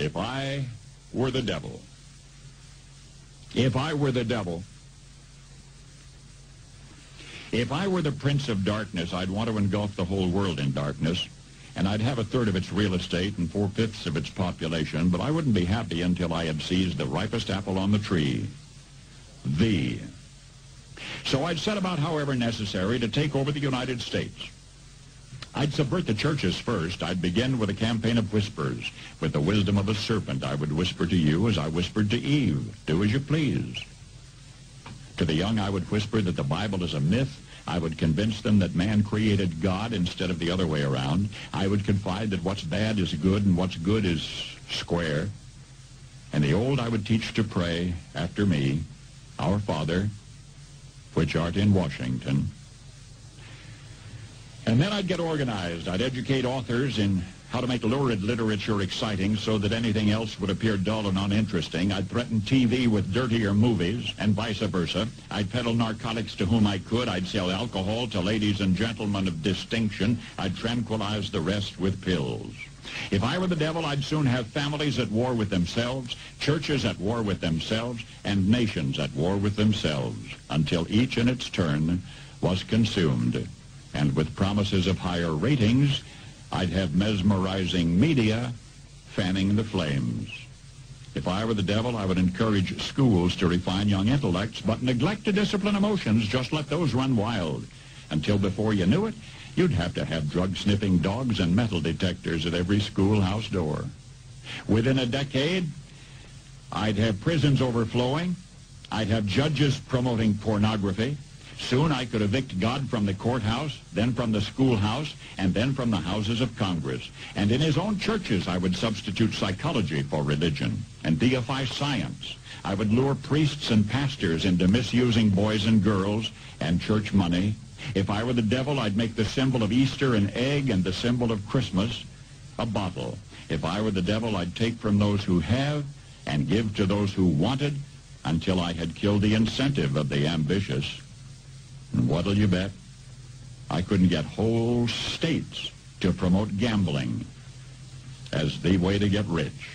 If I were the devil. If I were the devil. If I were the prince of darkness, I'd want to engulf the whole world in darkness, and I'd have a third of its real estate and 4/5 of its population, but I wouldn't be happy until I had seized the ripest apple on the tree. So I'd set about, however necessary, to take over the United States. I'd subvert the churches first. I'd begin with a campaign of whispers. With the wisdom of a serpent, I would whisper to you as I whispered to Eve, do as you please. To the young, I would whisper that the Bible is a myth. I would convince them that man created God instead of the other way around. I would confide that what's bad is good and what's good is square. And the old I would teach to pray after me, Our Father, which art in Washington. And then I'd get organized. I'd educate authors in how to make lurid literature exciting so that anything else would appear dull and uninteresting. I'd threaten TV with dirtier movies and vice versa. I'd peddle narcotics to whom I could. I'd sell alcohol to ladies and gentlemen of distinction. I'd tranquilize the rest with pills. If I were the devil, I'd soon have families at war with themselves, churches at war with themselves, and nations at war with themselves, until each in its turn was consumed. And with promises of higher ratings, I'd have mesmerizing media fanning the flames. If I were the devil, I would encourage schools to refine young intellects, but neglect to discipline emotions. Just let those run wild. Until before you knew it, you'd have to have drug-sniffing dogs and metal detectors at every schoolhouse door. Within a decade, I'd have prisons overflowing. I'd have judges promoting pornography. Soon I could evict God from the courthouse, then from the schoolhouse, and then from the houses of Congress. And in his own churches, I would substitute psychology for religion and deify science. I would lure priests and pastors into misusing boys and girls and church money. If I were the devil, I'd make the symbol of Easter an egg and the symbol of Christmas a bottle. If I were the devil, I'd take from those who have and give to those who wanted until I had killed the incentive of the ambitious. And what'll you bet? I couldn't get whole states to promote gambling as the way to get rich.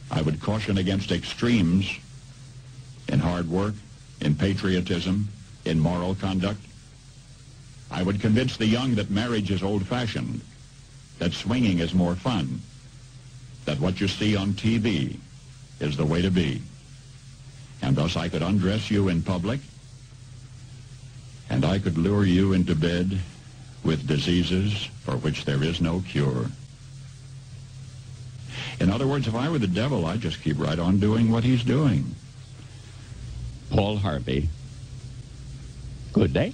I would caution against extremes in hard work, in patriotism, in moral conduct. I would convince the young that marriage is old-fashioned, that swinging is more fun, that what you see on TV is the way to be. And thus I could undress you in public, and I could lure you into bed with diseases for which there is no cure. In other words, if I were the devil, I'd just keep right on doing what he's doing. Paul Harvey. Good day.